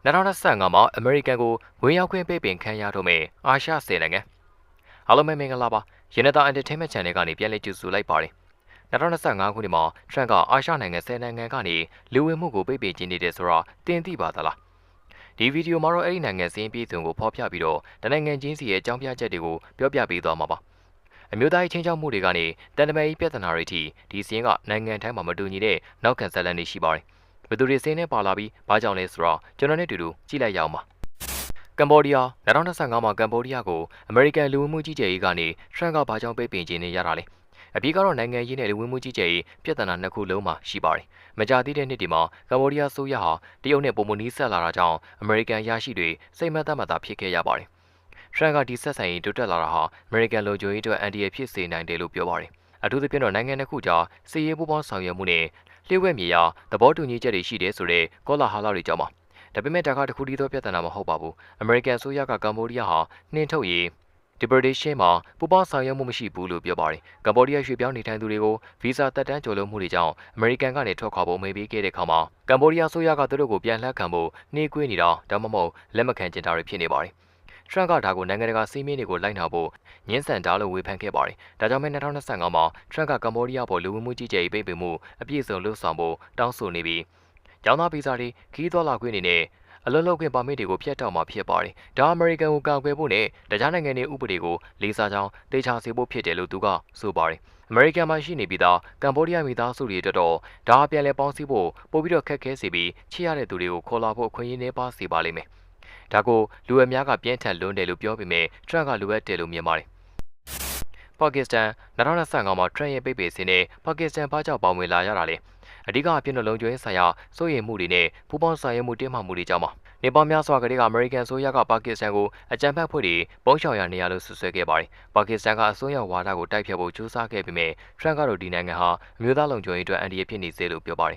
2025မှာအမေရိကန်ကိုဝင်ရောက်ခွင့်ပိတ်ပင်ခံရတော့မယ်အာရှ10နိုင်ငံအားလုံးပဲမင်္ဂလာပါရင်းနှီးသား Entertainment Channel ကနေပြန်လည်ကြိုဆိုလိုက်ပါတယ်2025ခုနှစ်မှာထရန့်ကအာရှနိုင်ငံ10နိုင်ငံကနေလူဝင်မှုကိုပိတ်ပင်ခြင်းနေတယ်ဆိုတော့တင်သိပါသလားဒီဗီဒီယိုမှာတော့အဲ့ဒီနိုင်ငံစင်းပြည်စုံကိုဖော်ပြပြီးတော့တနိုင်ငံချင်းစီရဲ့အကြောင်းပြချက်တွေကိုပြောပြပေးသွားမှာပါအမျိုးသားရေးချင်းချောက်မှုတွေကနေတန်တမာရေးပြဿနာတွေထိဒီစင်းကနိုင်ငံတိုင်းမှာမတူညီတဲ့နောက်ခံဇာတ်လမ်းတွေရှိပါတယ်ဘယ်သူတွေစင်းနဲ့ပါလာပြီးဘာကြောင့်လဲဆိုတော့ကျွန်တော်နဲ့တူတူကြည့်လိုက်ရအောင်ပါကမ္ဘောဒီးယား2025မှာကမ္ဘောဒီးယားကိုအမေရိကန်လူဝင်မှုကြီးကြပ်ရေးကနေထရန့်ကဘာကြောင့်ပိတ်ပင်ခြင်းနဲ့ရတာလဲအပြီးကတော့နိုင်ငံရေးနဲ့လူဝင်မှုကြီးကြပ်ရေးပြဿနာနှစ်ခုလုံးမှာရှိပါတယ်မကြသေးတဲ့နှစ်ဒီမှာကမ္ဘောဒီးယားဆိုရဟာတရုတ်နဲ့ပုံမနီးဆက်လာတာကြောင့်အမေရိကန်ရရှိတွေစိတ်မသက်မသာဖြစ်ခဲ့ရပါတယ်ထရန့်ကဒီဆက်ဆံရေးတိုးတက်လာတာဟာအမေရိကန်လူကြိုရေးအတွက်အန်တီရဖြစ်စေနိုင်တယ်လို့ပြောပါတယ်အထူးသဖြင့်တော့နိုင်ငံတစ်ခုကြားစစ်ရေးပူးပေါင်းဆောင်ရွက်မှုနဲ့လျှို့ဝှက်မြေယာသဘောတူညီချက်တွေရှိတယ်ဆိုတဲ့ကောလာဟာလတွေကြောင့်ပါဒါပေမဲ့ဒါကတခုတည်းသောပြဿနာမဟုတ်ပါဘူးအမေရိကန်ဆိုရကကမ္ဘောဒီးယားဟာနှင်းထုတ်ရေးdeportation မှာပူပေါင်းဆောင်ရွက်မှုမရှိဘူးလို့ပြောပါတယ်။ကမ္ဘောဒီးယားရွှေ့ပြောင်းနေထိုင်သူတွေကိုဗီဇာတက်တန်းကျော်လွန်မှုတွေကြောင့်အမေရိကန်ကနေထွက်ခွာဖို့မေးပေးခဲ့တဲ့အခါမှာကမ္ဘောဒီးယားဆိုရကသူတို့ကိုပြန်လှည့်ခံဖို့နှေးကွေးနေတာဒါမှမဟုတ်လက်မခံကျင်တာတွေဖြစ်နေပါတယ်။ထရန့်ကဒါကိုနိုင်ငံတကာစီးမင်းတွေကိုလိုက်နာဖို့ညှင်းဆန်တာလို့ဝေဖန်ခဲ့ပါတယ်။ဒါကြောင့်မဲ့2025မှာထရန့်ကကမ္ဘောဒီးယားပေါ်လူဝင်မှုကြီးကြပ်ရေးပိတ်ပင်မှုအပြည့်စုံလှုပ်ဆောင်ဖို့တောင်းဆိုနေပြီးကျောင်းသားဗီဇာတွေခီးသွွာလာခွင့်တွေနဲ့အလုံးလုံးခွင့်ပါမစ်တွေကိုဖျက်တောက်မှာဖြစ်ပါတယ်။ဒါအမေရိကန်ကိုကာကွယ်ဖို့နဲ့တခြားနိုင်ငံတွေဥပဒေကိုလေးစားကြောင်းတေချာစေဖို့ဖြစ်တယ်လို့သူကဆိုပါတယ်။အမေရိကန်မှာရှိနေပြီးသားကမ္ဘောဒီးယားမိသားစုတွေအတွက်တော့ဒါအပြန်လဲပေါင်းစည်းဖို့ပို့ပြီးတော့ခက်ခဲစေပြီးချစ်ရတဲ့သူတွေကိုခေါ်လာဖို့အခွင့်အရေးနှဲပါစေပါလိမ့်မယ်။ဒါကိုလူအများကပြင်းထန်လွန်းတယ်လို့ပြောပေမဲ့ထရန့်ကလိုအပ်တယ်လို့မြင်ပါတယ်။ပါကစ္စတန်2025မှာထရန့်ရဲ့ပိတ်ပင်စင်းနဲ့ပါကစ္စတန်ဘာကြောင့်ပါဝင်လာရတာလဲ။အဓိကအဖြစ်နဲ့လုံခြုံရေးဆိုင်ရာစိုးရိမ်မှုတွေနဲ့ပူးပေါင်းဆောင်ရွက်မှုတင်းမာမှုတွေကြောင့်ပါနေပေါင်းများစွာကတည်းကအမေရိကန်ဆိုရကပါကစ္စတန်ကိုအကြမ်းဖက်ဖွဲ့တွေပုံရှောင်ရနေရလို့ဆွဆွဲခဲ့ပါတယ်ပါကစ္စတန်ကအစိုးရဝါဒကိုတိုက်ဖြတ်ဖို့ကြိုးစားခဲ့ပေမဲ့ထရန့်ကတော့ဒီနိုင်ငံဟာအမျိုးသားလုံခြုံရေးအတွက်အန္တရာယ်ဖြစ်နေစေလို့ပြောပါတယ်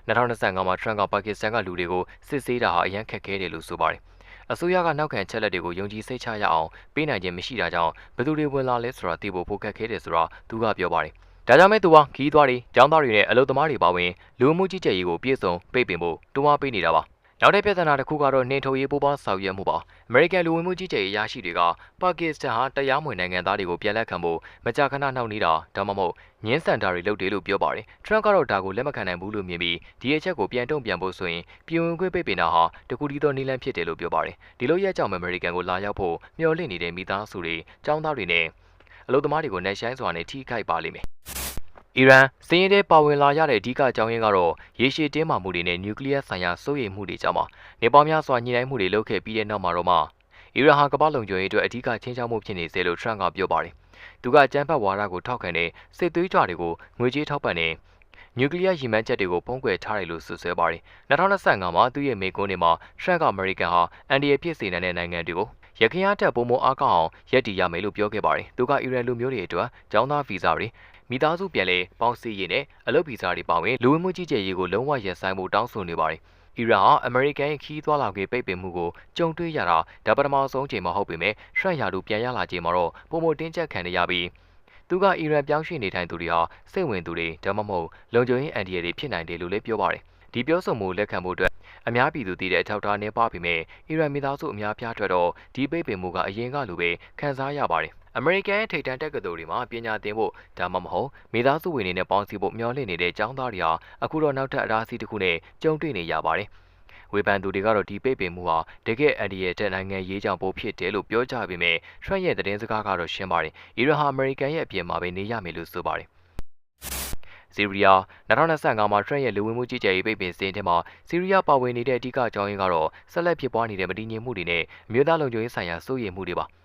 2025မှာထရန့်ကပါကစ္စတန်ကလူတွေကိုစစ်ဆေးတာဟာအရန်ခက်ခဲတယ်လို့ဆိုပါတယ်အစိုးရကနောက်ခံချက်လက်တွေကိုယုံကြည်စိတ်ချရအောင်ပေးနိုင်ခြင်းမရှိတာကြောင့်ဘယ်သူတွေဝင်လာလဲဆိုတာသိဖို့ပိုခက်ခဲတယ်ဆိုတာသူကပြောပါတယ်ဒါကြောင့်မဲ့သူကခီးသွားတွေကျောင်းသားတွေနဲ့အလုပ်သမားတွေပါဝင်လူမှုကြီးကြပ်ရေးကိုပြည့်စုံပိတ်ပင်ဖို့တွန်းအားပေးနေတာပါနောက်တဲ့ပြဿနာတစ်ခုကတော့နှင်းထုတ်ရေးပူးပေါင်းဆောင်ရွက်မှုပါအမေရိကန်လူဝင်မှုကြီးကြပ်ရေးရရှိတွေကပါကစ္စတန်ဟာတရားမဝင်နိုင်ငံသားတွေကိုပြန်လက်ခံဖို့မကြာခဏနှောင့်နှေးတာဒါမှမဟုတ်ညှင်းဆန်တာတွေလုပ်တယ်လို့ပြောပါတယ်ထရန့်ကတော့ဒါကိုလက်မခံနိုင်ဘူးလို့မြင်ပြီးဒီအချက်ကိုပြန်တုံ့ပြန်ဖို့ဆိုရင်ပြည်ဝင်ခွင့်ပိတ်ပင်တာဟာတခုတည်းသောနည်းလမ်းဖြစ်တယ်လို့ပြောပါတယ်ဒီလိုရက်ကြောင့်အမေရိကန်ကိုလာရောက်ဖို့မျှော်လင့်နေတဲ့မိသားစုတွေចောင်းသားတွေနဲ့အလုပ်သမားတွေကိုနှက်ဆိုင်စွာနဲ့ထိခိုက်ပါလိမ့်မယ်အီရန်စည်ရင်တဲ့ပါဝင်လာရတဲ့အဓိကအကြောင်းရင်းကတော့ရေရှည်တင်းမာမှုတွေနဲ့နျူကလ িয়ার ဆိုင်ရာစိုးရိမ်မှုတွေကြောင့်ပါနေပေါင်းများစွာညှိနှိုင်းမှုတွေလုပ်ခဲ့ပြီးတဲ့နောက်မှာတော့မှအီရန်ဟာကမ္ဘာလုံခြုံရေးအတွက်အဓိကချင်းချောက်မှုဖြစ်နေစေလို့ထရန့်ကပြောပါတယ်သူကကြမ်းဖက်ဝါဒကိုထောက်ခံတဲ့စစ်သွေးကြွတွေကိုငွေကြေးထောက်ပံ့တဲ့နျူကလ িয়ার ရည်မှန်းချက်တွေကိုပုံကွယ်ထားတယ်လို့ဆွဆွဲပါတယ်2025မှာသူ့ရဲ့မိကွန်းတွေမှာထရန့်ကအမေရိကန်ဟာအန်ဒီရဖြစ်စေနိုင်တဲ့နိုင်ငံတွေကိုရခိုင်အထက်ပုံမအားကောင်းအောင်ရည်တည်ရမယ်လို့ပြောခဲ့ပါတယ်သူကအီရန်လူမျိုးတွေအတွက်ကျောင်းသားဗီဇာတွေမိသားစုပြန်လဲပေါင်းစည်းရေးနဲ့အလုပ်ဗီဇာတွေပါဝင်လူဝင်မှုကြီးကြပ်ရေးကိုလုံးဝရပ်ဆိုင်းဖို့တောင်းဆိုနေပါတယ်။အီရန်ဟာအမေရိကန်ရဲ့ခီးသွွာလာခဲ့ပိတ်ပင်မှုကိုကြုံတွေ့ရတာဒါပထမဆုံးချိန်မဟုတ်ပေမဲ့ထရန့်ယာဒူပြန်ရလာချိန်မှာတော့ပုံမတင်းကျပ်ခံရပြီးသူကအီရန်ပြောင်းရွှေ့နေထိုင်သူတွေဟာစိတ်ဝင်သူတွေဒါမှမဟုတ်လုံခြုံရေးအန်တီရတွေဖြစ်နိုင်တယ်လို့လည်းပြောပါတယ်။ဒီပြောဆိုမှုလက်ခံဖို့အတွက်အများပြည်သူသိတဲ့အထောက်အထားနဲ့ပါပေမဲ့အီရန်မိသားစုအများပြားထွက်တော့ဒီပိတ်ပင်မှုကအရင်ကလိုပဲခံစားရပါတယ်။အမေရိကန်ရဲ့ထိပ်တန်းတက္ကသိုလ်တွေမှာပညာသင်ဖို့ဒါမှမဟုတ်မိသားစုဝင်တွေနဲ့ပေါင်းစည်းဖို့မျှော်လင့်နေတဲ့ကျောင်းသားတွေဟာအခုတော့နောက်ထပ်အရာစီတစ်ခုနဲ့ကြုံတွေ့နေရပါတယ်။ဝေဖန်သူတွေကတော့ဒီပိတ်ပင်မှုဟာတကယ့်အန်ဒီရဲ့တဲ့နိုင်ငံရေးကြောင့်ပိုဖြစ်တယ်လို့ပြောကြပေမဲ့ထရန့်ရဲ့သတင်းစကားကတော့ရှင်းပါတယ်။အီရန်ဟာအမေရိကန်ရဲ့အပြင်မှာပဲနေရမယ်လို့ဆိုပါတယ်။ဆီးရီးယား2025မှာထရန့်ရဲ့လူဝင်မှုကြီးကြပ်ရေးပိတ်ပင်စင်းထဲမှာဆီးရီးယားပါဝင်နေတဲ့အဓိကအကြောင်းရင်းကတော့ဆက်လက်ဖြစ်ပွားနေတဲ့မတည်ငြိမ်မှုတွေနဲ့အမျိုးသားလုံခြုံရေးဆိုင်ရာစိုးရိမ်မှုတွေပါ။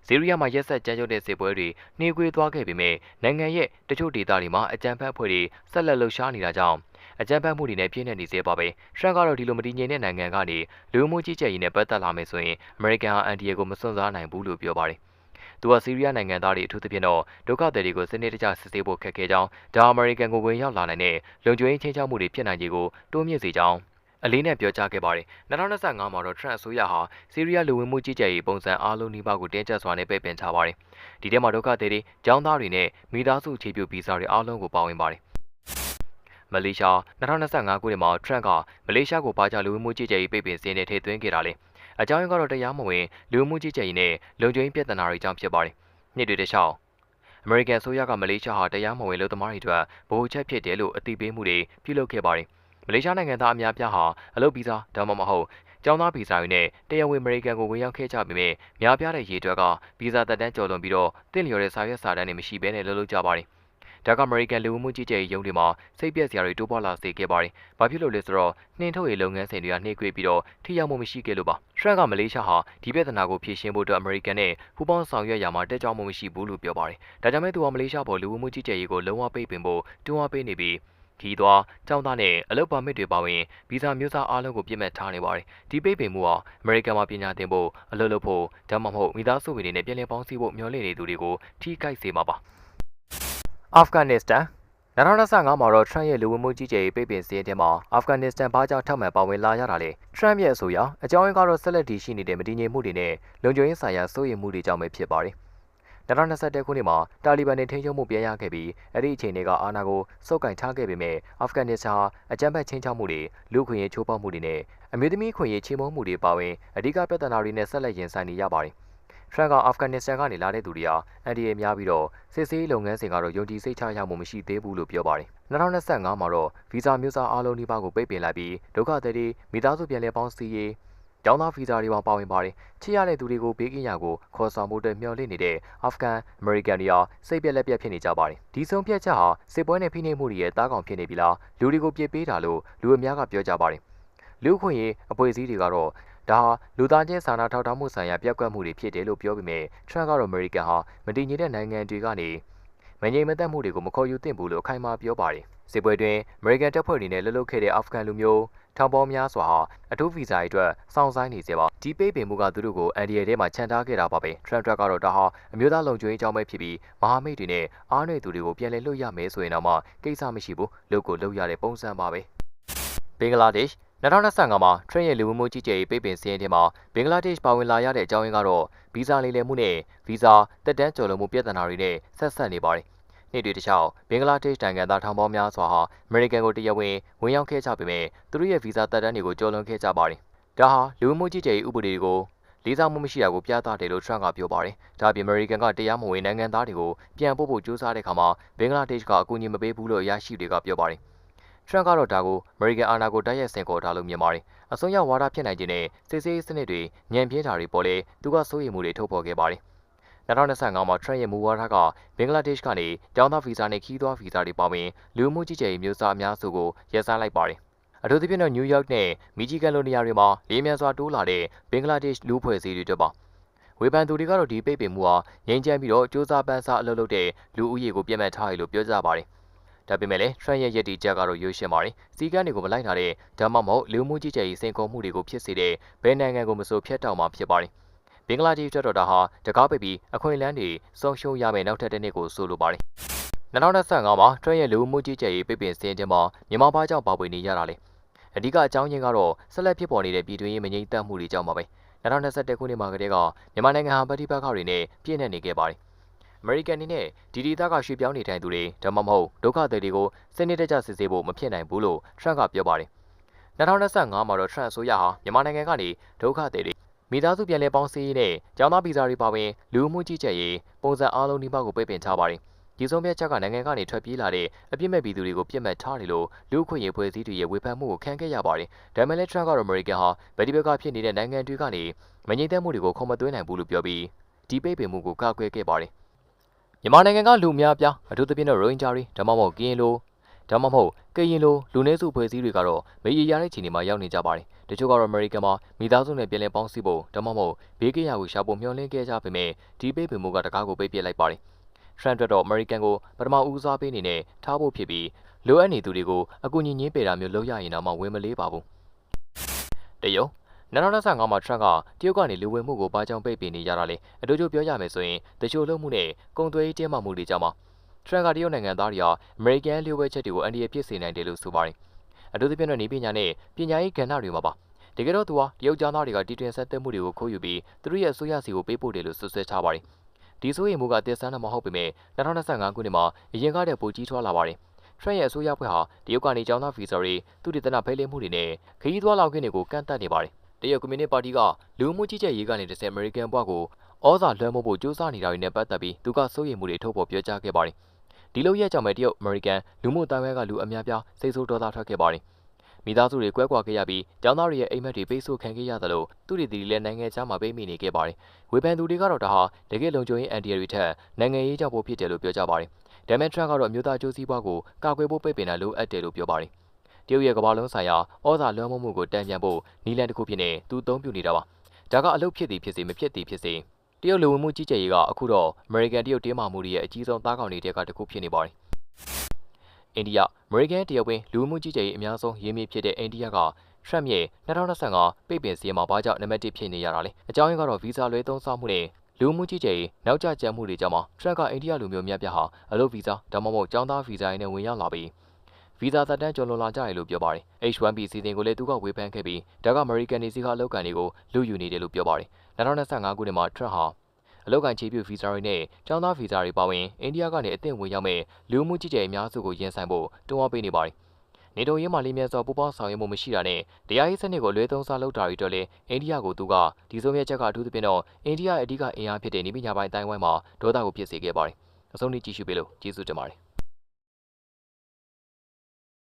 ဆီးရီးယားမှာရက်ဆက်ကြမ်းကြုတ်တဲ့စစ်ပွဲတွေနှေးကွေးသွားခဲ့ပေမဲ့နိုင်ငံရဲ့တချို့ဒေသတွေမှာအကြမ်းဖက်အဖွဲ့တွေဆက်လက်လှုပ်ရှားနေတာကြောင့်အကြမ်းဖက်မှုတွေနဲ့ပြည့်နေနေသေးပါပဲ။ထရန့်ကတော့ဒီလိုမတည်ငြိမ်တဲ့နိုင်ငံကနေလူမှုကြီးကြပ်ရေးနဲ့ပတ်သက်လာမယ်ဆိုရင်အမေရိကန်ဟာအန်တီရကိုမစွန့်စားနိုင်ဘူးလို့ပြောပါတယ်။သူကဆီးရီးယားနိုင်ငံသားတွေအထူးသဖြင့်တော့ဒုက္ခသည်တွေကိုစနစ်တကျစစ်ဆေးဖို့ခက်ခဲကြောင်းဒါအမေရိကန်ကိုဝင်ရောက်လာနိုင်တဲ့လုံခြုံရေးချင်းချောက်မှုတွေဖြစ်နိုင်ခြေကိုတိုးမြင့်စေကြောင်းအလေးနဲ့ပြောကြားခဲ့ပါတယ်2025မှာတော့ထရန့်အစိုးရဟာဆီးရီးယားလူဝင်မှုကြီးကြပ်ရေးပုံစံအားလုံးနှိပါကိုတင်းကျပ်စွာနဲ့ပိတ်ပင်ထားပါတယ်ဒီထဲမှာဒုက္ခသည်တွေကျောင်းသားတွေနဲ့မိသားစုခြေပြုဗီဇာတွေအားလုံးကိုပါဝင်ပါတယ် မလေးရှား2025ခုနှစ်မှာထရန့်ကမလေးရှားကိုဘာကြောင့်လူဝင်မှုကြီးကြပ်ရေးပိတ်ပင်စည်းနဲ့ထည့်သွင်းခဲ့တာလဲအကြောင်းရင်းကတော့တရားမဝင်လူဝင်မှုကြီးကြပ်ရေးနဲ့လုံခြုံရေးပြဿနာတွေကြောင့်ဖြစ်ပါတယ်နှစ်တွေတခြားအမေရိကန်ဆိုရကမလေးရှားဟာတရားမဝင်လူသမားတွေအတွက်ဗဟိုချက်ဖြစ်တယ်လို့အသိပေးမှုတွေပြုလုပ်ခဲ့ပါတယ်မလေးရှားနိုင်ငံသားအများပြားဟာအလုပ်ဗီဇာဒါမှမဟုတ်ကျောင်းသားဗီဇာတွေနဲ့တရားဝင်အမေရိကန်ကိုဝင်ရောက်ခဲ့ကြပေမဲ့များပြားတဲ့ရေတွက်ကဗီဇာသက်တမ်းကျော်လွန်ပြီးတော့တင့်လျော်တဲ့စာရွက်စာတမ်းတွေမရှိဘဲနဲ့လှုပ်လှုပ်ကြပါတယ်ဒါကအမေရိကန်လူဝင်မှုကြီးကြပ်ရေးရုံးတွေမှာစိတ်ပြက်စရာတွေတိုးပွားလာစေခဲ့ပါတယ်။ဘာဖြစ်လို့လဲဆိုတော့နှင်းထုတ်ရေးလုပ်ငန်းစဉ်တွေကနှိမ့်ကွေးပြီးတော့ထိရောက်မှုမရှိခဲ့လို့ပါ။ထရန့်ကမလေးရှားဟာဒီပြဿနာကိုဖြေရှင်းဖို့အတွက်အမေရိကန်နဲ့ပူးပေါင်းဆောင်ရွက်ရမှာတက်ကြွမှုမရှိဘူးလို့ပြောပါတယ်။ဒါကြောင့်မဲ့သူကမလေးရှားပေါ်လူဝင်မှုကြီးကြပ်ရေးကိုလုံးဝပိတ်ပင်ဖို့တွန်းအားပေးနေပြီးခီးသွားကျောင်းသားနဲ့အလုပ်ပါမစ်တွေပါဝင်ဗီဇာမျိုးစားအားလုံးကိုပြစ်မှတ်ထားနေပါတယ်။ဒီပိတ်ပင်မှုဟာအမေရိကန်မှာပညာသင်ဖို့အလုပ်လုပ်ဖို့ဒါမှမဟုတ်မိသားစုဝင်တွေနဲ့ပြည်လည်ပေါင်းစည်းဖို့မျှော်လင့်နေသူတွေကိုထိခိုက်စေမှာပါ။အာဖဂန်နစ္စတန်2025မှာတော့ထရန့်ရဲ့လူဝင်မှုကြီးကြပ်ရေးပိတ်ပင်စည်းရဲထဲမှာအာဖဂန်နစ္စတန်ဘာကြောင့်ထပ်မံပါဝင်လာရတာလဲထရန့်ရဲ့အဆိုအရအကြောင်းရင်းကတော့ဆက်လက်တည်ရှိနေတဲ့မတည်ငြိမ်မှုတွေနဲ့လုံခြုံရေးဆိုင်ရာစိုးရိမ်မှုတွေကြောင့်ပဲဖြစ်ပါတယ်2021ခုနှစ်မှာတာလီဘန်တွေထိန်းချုပ်မှုပြန်ရခဲ့ပြီးအဲ့ဒီအချိန်တွေကအာဏာကိုစုပ်ကိုင်ထားခဲ့ပေမဲ့အာဖဂန်နစ္စတန်ဟာအကြမ်းဖက်ချင်းချောက်မှုတွေလူခွင့်ရေးချိုးဖောက်မှုတွေနဲ့အမျိုးသမီးခွင့်ရေးချေမှုန်းမှုတွေပါဝင်အဓိကပြဿနာတွေနဲ့ဆက်လက်ရင်ဆိုင်နေရပါတယ်ထရန့်ကအာဖဂန်နစ္စတန်ကနေလာတဲ့သူတွေဟာအန်ဒီအေများပြီးတော့စစ်ဆေးလုပ်ငန်းစဉ်ကတော့ယုံကြည်စိတ်ချရမှုမရှိသေးဘူးလို့ပြောပါတယ်2025မှာတော့ဗီဇာမျိုးစားအားလုံးဒီပါကိုပိတ်ပင်လိုက်ပြီးဒုက္ခသည်တွေမိသားစုပြန်လည်ပေါင်းစည်းရေးကျောင်းသားဗီဇာတွေပါဝင်ပါတယ်ချစ်ရတဲ့သူတွေကိုဘေးကင်းရာကိုခေါ်ဆောင်ဖို့အတွက်မျှော်လင့်နေတဲ့အာဖဂန်အမေရိကန်တွေဟာစိတ်ပြက်လက်ပြက်ဖြစ်နေကြပါတယ်ဒီဆုံးဖြတ်ချက်ဟာစစ်ပွဲနဲ့ဖိနှိပ်မှုတွေရဲ့တားကောင်ဖြစ်နေပြီလားလူတွေကိုပြစ်ပေးတာလို့လူအများကပြောကြပါတယ်လူခွင့်ရေးအဖွဲ့အစည်းတွေကတော့ဒါဟာလူသားချင်းစာနာထောက်ထားမှုဆိုင်ရာပြက်ကွက်မှုတွေဖြစ်တယ်လို့ပြောပေမဲ့ထရန့်ကတော့အမေရိကန်ဟာမတည်ငြိမ်တဲ့နိုင်ငံတွေကနေမငြိမ်မသက်မှုတွေကိုမခေါ်ယူသင့်ဘူးလို့အခိုင်အမာပြောပါတယ်စစ်ပွဲတွင်အမေရိကန်တပ်ဖွဲ့တွေနဲ့လှုပ်လှုပ်ခဲ့တဲ့အာဖဂန်လူမျိုးထောင်ပေါင်းများစွာဟာအထူးဗီဇာအတွက်စောင့်ဆိုင်းနေစေပါဒီပိတ်ပင်မှုကသူတို့ကိုအန်ဒီရဲထဲမှာခြံထားခဲ့တာပါပဲထရန့်ကတော့ဒါဟာအမျိုးသားလုံခြုံရေးအကြောင်းပဲဖြစ်ပြီးမဟာမိတ်တွေနဲ့အားနွေသူတွေကိုပြန်လည်လွှတ်ရမယ်ဆိုရင်တော့မှကိစ္စမရှိဘူးလုပ်ကိုလုပ်ရတဲ့ပုံစံပါပဲဘင်္ဂလားဒေ့ရှ်2025မှာထရန့်ရဲ့လူဝင်မှုကြီးကြပ်ရေးပိတ်ပင်စည်းရဲထဲမှာဘင်္ဂလားဒေ့ရှ်ပါဝင်လာရတဲ့အကြောင်းရင်းကတော့ဗီဇာလိမ်လည်မှုနဲ့ဗီဇာတက်တန်းကျော်လွန်မှုပြဿနာတွေနဲ့ဆက်ဆက်နေပါတယ်နေ့တွေတခြားဘင်္ဂလားဒေ့ရှ်နိုင်ငံသားထောင်ပေါင်းများစွာဟာအမေရိကန်ကိုတရားဝင်ဝင်ရောက်ခဲ့ကြပေမဲ့သူတို့ရဲ့ဗီဇာတက်တန်းတွေကိုကျော်လွန်ခဲ့ကြပါတယ်။ဒါဟာလူမှုကြီးကြပ်ရေးဥပဒေတွေကိုလေးစားမှုမရှိတာကိုပြသတယ်လို့ထရန့်ကပြောပါတယ်။ဒါ့အပြင်အမေရိကန်ကတရားမဝင်နိုင်ငံသားတွေကိုပြန်ပို့ဖို့ကြိုးစားတဲ့အခါမှာဘင်္ဂလားဒေ့ရှ်ကအကူအညီမပေးဘူးလို့အရာရှိတွေကပြောပါတယ်။ထရန့်ကတော့ဒါကိုအမေရိကန်အာဏာကိုတိုက်ရိုက်ဆင်ခေါ်ထားလို့မြင်ပါတယ်။အစွန်းရောက်ဝါဒဖြစ်နိုင်ခြင်းနဲ့စစ်ဆေးစနစ်တွေညံပြင်းတာတွေပေါ်လေသူကစိုးရိမ်မှုတွေထုတ်ဖော်ခဲ့ပါတယ်။2025မှာထရန့်ရဲ့မူဝါဒကဘင်္ဂလားဒေ့ရှ်ကနေကျောင်းသားဗီဇာနဲ့ခီးသွွားဗီဇာတွေပါဝင်လူမှုကြီးကြပ်ရေးမျိုးစားအများစုကိုရပ်ဆိုင်းလိုက်ပါတယ်။အထူးသဖြင့်တော့နယူးယောက်နဲ့မီချီဂန်လိုနေရာတွေမှာလေးမြန်စွာတိုးလာတဲ့ဘင်္ဂလားဒေ့ရှ်လူဖွဲ့စည်းတွေပါ။ဝေဖန်သူတွေကတော့ဒီပိတ်ပင်မှုဟာငြိမ်းချမ်းပြီးတော့စ조사ပန်းစားအလုပ်လုပ်တဲ့လူဦးရေကိုပြတ်မှတ်ထားရလို့ပြောကြပါတယ်။ဒါပေမဲ့လည်းထရန့်ရဲ့ရည်တည်ချက်ကတော့ရိုးရှင်းပါတယ်။စီကန်းတွေကိုမလိုက်နာတဲ့ဒါမှမဟုတ်လူမှုကြီးကြပ်ရေးစိန်ခေါ်မှုတွေကိုဖြစ်စေတဲ့ဘယ်နိုင်ငံကိုမဆိုဖျက်တောက်မှာဖြစ်ပါတယ်။ဘင်္ဂလားဒေ့ရှ်တော်ဟာတကားပိတ်ပြီးအခွင့်အလမ်းတွေဆုံးရှုံးရမယ့်နောက်ထပ်တစ်နှစ်ကိုဆိုလိုပါတယ်။2025မှာထရန့်ရဲ့လူမှုကြီးကြပ်ရေးပိတ်ပင်စည်းခြင်းမှာမြန်မာဘာကြောင့်ပါဝင်နေရတာလဲ။အဓိကအကြောင်းရင်းကတော့ဆက်လက်ဖြစ်ပေါ်နေတဲ့ပြည်တွင်းရေးမငြိမ်သက်မှုတွေကြောင့်ပါပဲ။2021ခုနှစ်မှာကတည်းကမြန်မာနိုင်ငံဟာပဋိပက္ခတွေနဲ့ပြည့်နှက်နေခဲ့ပါတယ်။အမေရိကန်အနေနဲ့ဒီဒေသကရွှေ့ပြောင်းနေထိုင်သူတွေဒါမှမဟုတ်ဒုက္ခသည်တွေကိုစနစ်တကျစစ်ဆေးဖို့မဖြစ်နိုင်ဘူးလို့ထရန့်ကပြောပါတယ်။2025မှာတော့ထရန့်အစိုးရဟာမြန်မာနိုင်ငံကနေဒုက္ခသည်တွေမိသားစုပြန်လည်ပေါင်းစည်းရေးနဲ့ကျောင်းသားဗီဇာတွေပါဝင်လူမှုကြီးကြပ်ရေးပုံစံအားလုံးဒီဘက်ကိုပိတ်ပင်ထားပါတယ်။ဒီဆုံးဖြတ်ချက်ကနိုင်ငံကနေထွက်ပြေးလာတဲ့အပြစ်မဲ့ပြည်သူတွေကိုပြစ်မှတ်ထားတယ်လို့လူ့အခွင့်အရေးဖွဲ့စည်းတွေရဲ့ဝေဖန်မှုကိုခံခဲ့ရပါတယ်။ဒါမှလည်းထရန့်ကတော့အမေရိကန်ဟာဗတိဘက်ကဖြစ်နေတဲ့နိုင်ငံတွေကနေမငြိမ်သက်မှုတွေကိုခုံမသွင်းနိုင်ဘူးလို့ပြောပြီးဒီပိတ်ပင်မှုကိုကာကွယ်ခဲ့ပါတယ်။မြန်မာနိုင်ငံကလူအများပြားအထူးသဖြင့်တော့ရိုဟင်ဂျာတွေဒါမှမဟုတ်ကရင်လိုဒါမှမဟုတ်ကရင်လိုလူနည်းစုဖွဲ့စည်းတွေကတော့မေးရရတဲ့ခြေနေမှာရောက်နေကြပါတယ်။တချို့ကတော့အမေရိကန်မှာမိသားစုနဲ့ပြည်လည်ပေါင်းစည်းဖို့ဒါမှမဟုတ်ဘေးကင်းရာကိုရှာဖို့မျှော်လင့်ခဲ့ကြပေမဲ့ဒီပိတ်ပင်မှုကတကားကိုပိတ်ပစ်လိုက်ပါတယ်။ထရန့်တော့အမေရိကန်ကိုပထမဦးစားပေးနေနဲ့ထားဖို့ဖြစ်ပြီးလိုအပ်နေသူတွေကိုအကူအညီညင်းပယ်တာမျိုးလုပ်ရရင်တော့မှဝင်မလေးပါဘူး။တရုတ်2025မှာထရန့်ကတရုတ်ကနေလူဝင်မှုကိုဘာကြောင့်ပိတ်ပင်နေရတာလဲအတူတူပြောရမယ်ဆိုရင်တချို့လုံမှုနဲ့ကုန်သွယ်ရေးတင်းမာမှုတွေကြောင့်ပါထရန့်ကတရုတ်နိုင်ငံသားတွေဟာအမေရိကန်လျှို့ဝှက်ချက်တွေကိုအန်ဒီရဖြစ်စေနိုင်တယ်လို့ဆိုပါတယ်အထူးသဖြင့်တော့နေပညာနဲ့ပညာရေးကဏ္ဍတွေမှာပါတကယ်တော့သူဟာတရုတ်ကျောင်းသားတွေကတီထွင်ဆက်သွယ်မှုတွေကိုခိုးယူပြီးသူတို့ရဲ့အစိုးရစီကိုပေးပို့တယ်လို့ဆွဆွဲထားပါတယ်ဒီဆိုရင်မူကတည်ဆန်းတော့မဟုတ်ပေမဲ့2025ခုနှစ်မှာအရင်ကတည်းကပိုကြီးထွားလာပါတယ်ထ ထရန့်ရဲ့အစိုးရဖွဲ့ဟာတရုတ်ကနေကျောင်းသားဗီဇာတွေသူတည်တနာဖိလိမှုတွေနဲ့ခရီးသွားလောက်ခွင့်တွေကိုကန့်သတ်နေပါတယ်တရုတ်ကွန်မြူနစ်ပါတီကလူမှုကြီးကြပ်ရေးကနေတစ်ဆင့်အမေရိကန်ဘွားကိုဩဇာလွှမ်းမိုးဖို့ကြိုးစားနေတာတွေနဲ့ပတ်သက်ပြီးသူကစိုးရိမ်မှုတွေထုတ်ဖော်ပြောကြားခဲ့ပါတယ်ဒီလိုရဲ့ကြောင့်ပဲတရုတ်အမေရိကန်လူမှုတိုင်းဝဲကလူအများပြားစိတ်ဆိုးဒေါသထွက်ခဲ့ပါတယ်မိသားစုတွေကွဲကွာခဲ့ရပြီးကျောင်းသားတွေရဲ့အိမ်မက်တွေပိတ်ဆို့ခံခဲ့ရသလိုသူတွေလည်းနိုင်ငံခြားမှာပိတ်မိနေခဲ့ပါတယ်ဝေဖန်သူတွေကတော့ဒါဟာတကယ်လုံခြုံရေးအန်တီရီထက်နိုင်ငံရေးကြောင့်ပိုဖြစ်တယ်လို့ပြောကြပါတယ်ဒါမဲ့ထရန့်ကတော့အမျိုးသားကျိုးစီးပွားကိုကာကွယ်ဖို့ပိတ်ပင်တာလိုအပ်တယ်လို့ပြောပါတယ်တရုတ်ရဲ့ကမ္ဘာလုံးဆိုင်ရာဩဇာလွှမ်းမိုးမှုကိုတန်ပြန်ဖို့နီလန်တစ်ခုဖြစ်နေသူအသုံးပြုနေတာပါဒါကအလုပ်ဖြစ်သည်ဖြစ်စေမဖြစ်သည်ဖြစ်စေတရုတ်လူဝင်မှုကြီးကြပ်ရေးကအခုတော့အမေရိကန်တရုတ်တင်းမာမှုတွေရဲ့အကြီးဆုံးသားကောင်တွေတဲ့ကတစ်ခုဖြစ်နေပါတယ်အိန္ဒိယအမေရိကန်တရုတ်ပင်လူဝင်မှုကြီးကြပ်ရေးအများဆုံးရင်းမြစ်ဖြစ်တဲ့အိန္ဒိယကထရန့်ရဲ့2025ပိတ်ပင်စီးမှာဘာကြောင့်နံပါတ်1ဖြစ်နေရတာလဲအကြောင်းရင်းကတော့ဗီဇာလွဲသုံးစားမှုနဲ့လူမှုကြီးကြပ်ရေးနောက်ကျကျမှုတွေကြောင့်ထရန့်ကအိန္ဒိယလူမျိုးများပြားဟာအလုပ်ဗီဇာဒါမှမဟုတ်ကျောင်းသားဗီဇာနဲ့ဝင်ရောက်လာပြီးဗီဇာသက်တမ်းကျော်လွန်လာကြတယ်လို့ပြောပါတယ် H1B စီစဉ်ကိုလည်းသူကဝေဖန်ခဲ့ပြီးဒါက American နေစီကအလုပ်ကန်တွေကိုလူယူနေတယ်လို့ပြောပါတယ်2025ခုနှစ်မှာထရန့်ဟာအလုပ်ကန်ချေပြူဗီဇာတွေနဲ့ကျောင်းသားဗီဇာတွေပါဝင်အိန္ဒိယကနေအသင့်ဝင်ရောက်မဲ့လူမှုကြီးကြပ်ရေးအများစုကိုရင်ဆိုင်ဖို့တွန်းအားပေးနေပါတယ်နေတိုရေးမှာလင်းမြန်စွာပူပေါင်းဆောင်ရွက်မှုမရှိတာနဲ့တရားရေးစနစ်ကိုအလွဲသုံးစားလုပ်တာတွေတော့လေအိန္ဒိယကိုသူကဒီဆုံးဖြတ်ချက်ကအထူးသဖြင့်တော့အိန္ဒိယအဓိကအင်အားဖြစ်တဲ့နေပညာပိုင်းတိုင်းဝိုင်းမှာဒေါသကိုဖြစ်စေခဲ့ပါတယ်အဆုံးထိကြည့်ရှုပေးလို့ကျေးဇူးတင်ပါတယ်